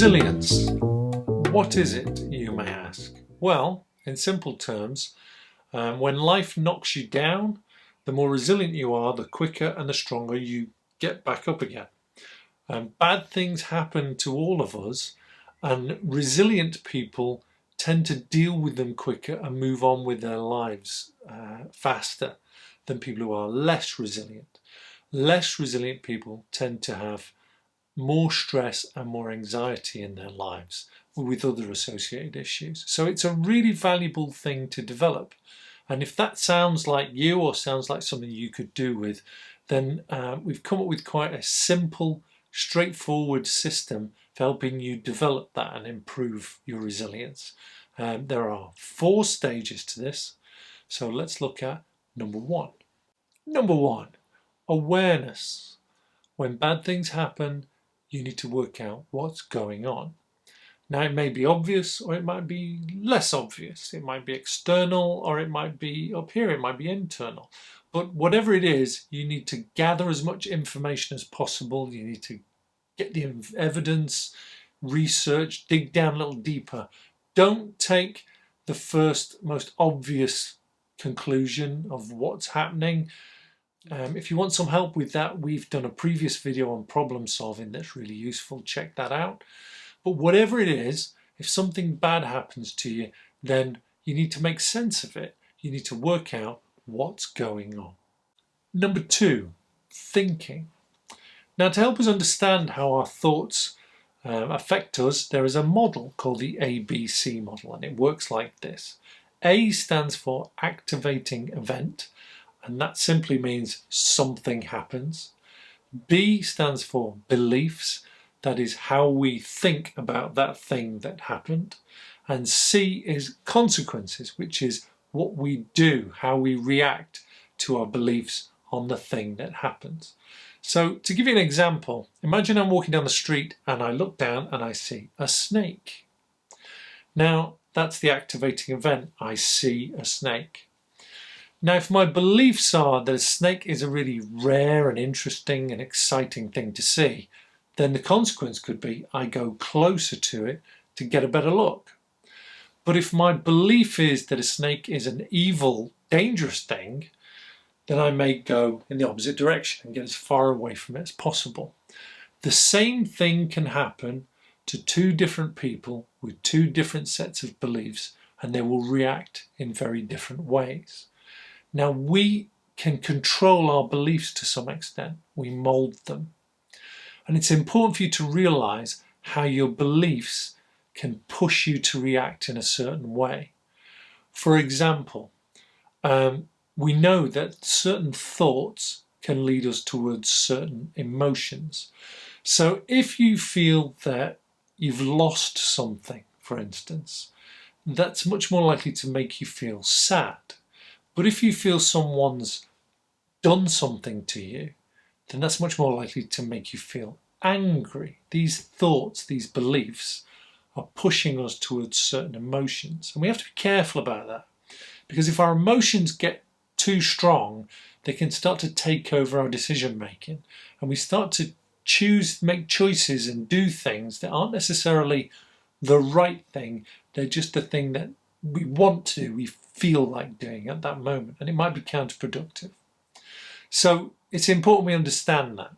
Resilience. What is it, you may ask? Well, in simple terms, when life knocks you down, the more resilient you are, the quicker and the stronger you get back up again. Bad things happen to all of us, and resilient people tend to deal with them quicker and move on with their lives faster than people who are less resilient. Less resilient people tend to have more stress and more anxiety in their lives with other associated issues. So it's a really valuable thing to develop. And if that sounds like you or sounds like something you could do with, then we've come up with quite a simple, straightforward system for helping you develop that and improve your resilience. There are 4 stages to this. So let's look at number 1. Number 1, awareness. When bad things happen, you need to work out what's going on. Now, it may be obvious or it might be less obvious. It might be external or it might be up here, it might be internal. But whatever it is, you need to gather as much information as possible. You need to get the evidence, research, dig down a little deeper. Don't take the first, most obvious conclusion of what's happening. If you want some help with that, we've done a previous video on problem solving that's really useful. Check that out. But whatever it is, if something bad happens to you, then you need to make sense of it. You need to work out what's going on. Number 2, thinking. Now, to help us understand how our thoughts affect us, there is a model called the ABC model, and it works like this. A stands for activating event, and that simply means something happens. B stands for beliefs, that is how we think about that thing that happened. And C is consequences, which is what we do, how we react to our beliefs on the thing that happens. So to give you an example, imagine I'm walking down the street and I look down and I see a snake. Now, that's the activating event. I see a snake. Now, if my beliefs are that a snake is a really rare and interesting and exciting thing to see, then the consequence could be I go closer to it to get a better look. But if my belief is that a snake is an evil, dangerous thing, then I may go in the opposite direction and get as far away from it as possible. The same thing can happen to 2 different people with 2 different sets of beliefs, and they will react in very different ways. Now, we can control our beliefs to some extent. We mold them. And it's important for you to realize how your beliefs can push you to react in a certain way. For example, we know that certain thoughts can lead us towards certain emotions. So if you feel that you've lost something, for instance, that's much more likely to make you feel sad. But if you feel someone's done something to you, then that's much more likely to make you feel angry. These thoughts, these beliefs are pushing us towards certain emotions. And we have to be careful about that, because if our emotions get too strong, they can start to take over our decision making, and we start to make choices and do things that aren't necessarily the right thing. They're just the thing that we want to do, we feel like doing at that moment, and it might be counterproductive. So it's important we understand that.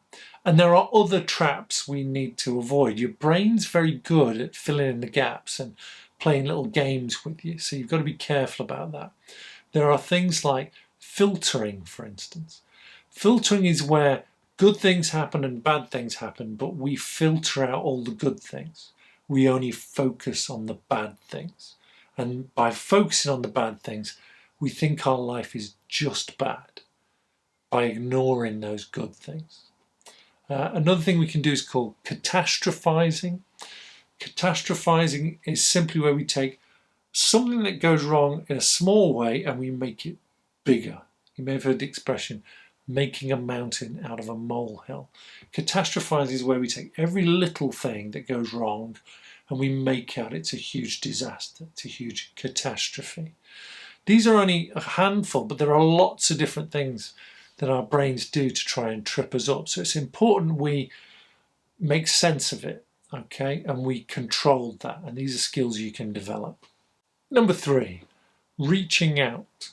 And there are other traps we need to avoid. Your brain's very good at filling in the gaps and playing little games with you, so you've got to be careful about that. There are things like filtering, for instance. Filtering is where good things happen and bad things happen, but we filter out all the good things. We only focus on the bad things. And by focusing on the bad things, we think our life is just bad by ignoring those good things. Another thing we can do is called catastrophizing. Catastrophizing is simply where we take something that goes wrong in a small way and we make it bigger. You may have heard the expression, making a mountain out of a molehill. Catastrophizing is where we take every little thing that goes wrong and we make out it's a huge disaster, it's a huge catastrophe. These are only a handful, but there are lots of different things that our brains do to try and trip us up. So it's important we make sense of it okay, and we controlled that, and these are skills you can develop. Number 3, reaching out.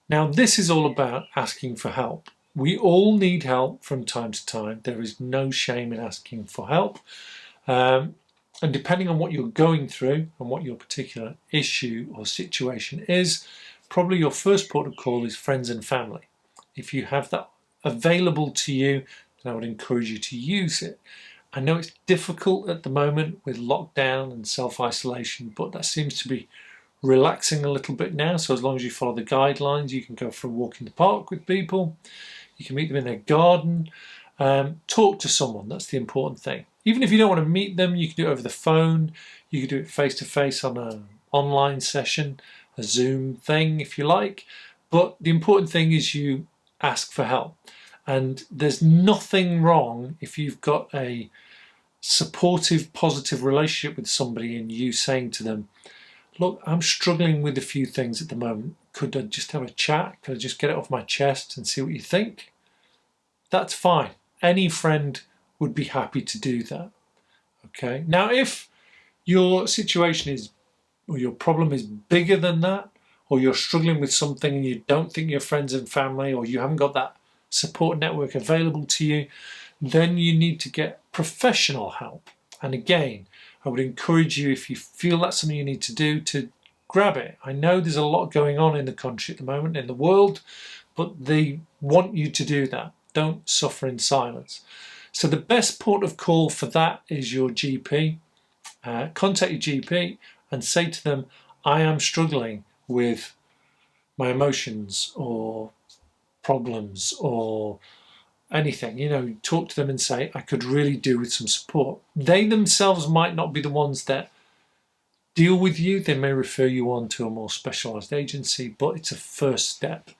Now this is all about asking for help. We all need help from time to time. There is no shame in asking for help. And depending on what you're going through and what your particular issue or situation is, probably your first port of call is friends and family. If you have that available to you, then I would encourage you to use it. I know it's difficult at the moment with lockdown and self-isolation, but that seems to be relaxing a little bit now. So as long as you follow the guidelines, you can go for a walk in the park with people. You can meet them in their garden. Talk to someone, that's the important thing. Even if you don't want to meet them, you can do it over the phone. You can do it face-to-face on an online session, a Zoom thing if you like. But the important thing is you ask for help. And there's nothing wrong if you've got a supportive, positive relationship with somebody and you saying to them, look, I'm struggling with a few things at the moment. Could I just have a chat? Could I just get it off my chest and see what you think? That's fine. Any friend would be happy to do that. Okay. Now, if your situation is, or your problem is bigger than that, or you're struggling with something and you don't think your friends and family, or you haven't got that support network available to you, then you need to get professional help. And again, I would encourage you, if you feel that's something you need to do, to grab it. I know there's a lot going on in the country at the moment, in the world, but they want you to do that. Don't suffer in silence. So the best port of call for that is your GP. Contact your GP and say to them, I am struggling with my emotions or problems or anything. You know, talk to them and say, I could really do with some support. They themselves might not be the ones that deal with you. They may refer you on to a more specialised agency, but it's a first step.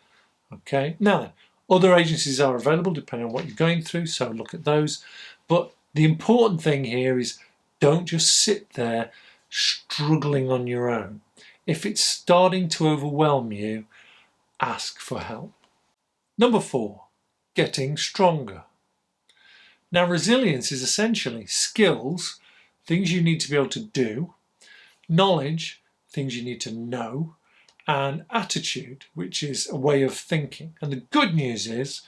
Okay. Now then, other agencies are available depending on what you're going through, so look at those. But the important thing here is don't just sit there struggling on your own. If it's starting to overwhelm you, ask for help. Number 4, getting stronger. Now, resilience is essentially skills, things you need to be able to do, knowledge, things you need to know, and attitude, which is a way of thinking. And the good news is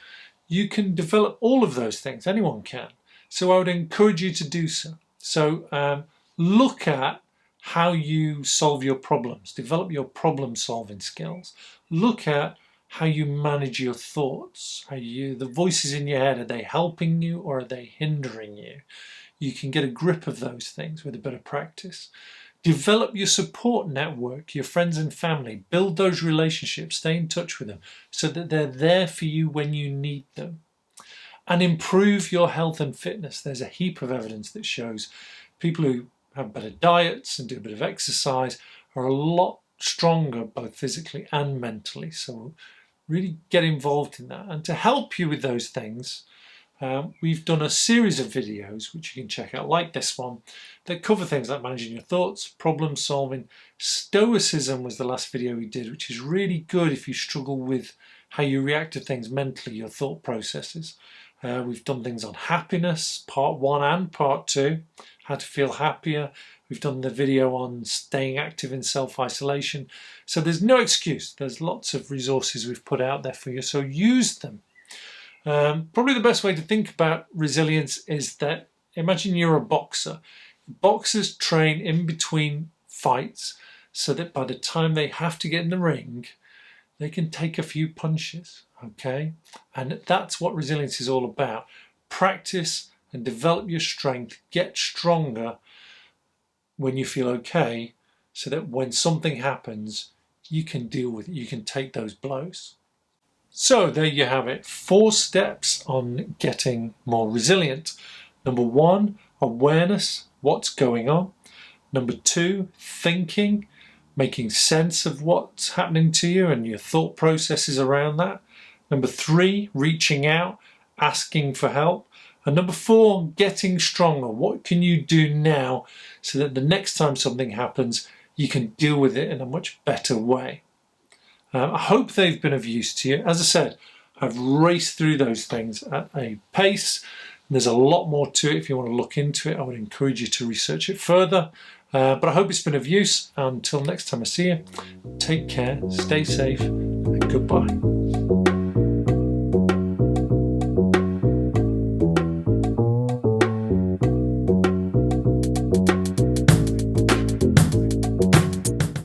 you can develop all of those things. Anyone can. So I would encourage you to do so. So look at how you solve your problems. Develop your problem-solving skills. Look at how you manage your thoughts. The voices in your head, are they helping you or are they hindering you? You can get a grip of those things with a bit of practice. Develop your support network, your friends and family. Build those relationships. Stay in touch with them so that they're there for you when you need them. And improve your health and fitness. There's a heap of evidence that shows people who have better diets and do a bit of exercise are a lot stronger both physically and mentally. So really get involved in that. And to help you with those things, we've done a series of videos which you can check out, like this one, that cover things like managing your thoughts, problem solving. Stoicism was the last video we did, which is really good if you struggle with how you react to things mentally, your thought processes. We've done things on happiness, part 1 and part 2, how to feel happier. We've done the video on staying active in self-isolation. So there's no excuse. There's lots of resources we've put out there for you, so use them. Probably the best way to think about resilience is that, imagine you're a boxer. Boxers train in between fights so that by the time they have to get in the ring, they can take a few punches, okay? And that's what resilience is all about. Practice and develop your strength, get stronger when you feel okay, so that when something happens, you can deal with it, you can take those blows. So there you have it, 4 steps on getting more resilient. Number 1, awareness, what's going on. Number 2, thinking, making sense of what's happening to you and your thought processes around that. Number 3, reaching out, asking for help. And number 4, getting stronger. What can you do now so that the next time something happens, you can deal with it in a much better way? I hope they've been of use to you. As I said, I've raced through those things at a pace There's a lot more to it. If you want to look into it, I would encourage you to research it further. But I hope it's been of use. Until next time I see you, take care, stay safe, and goodbye.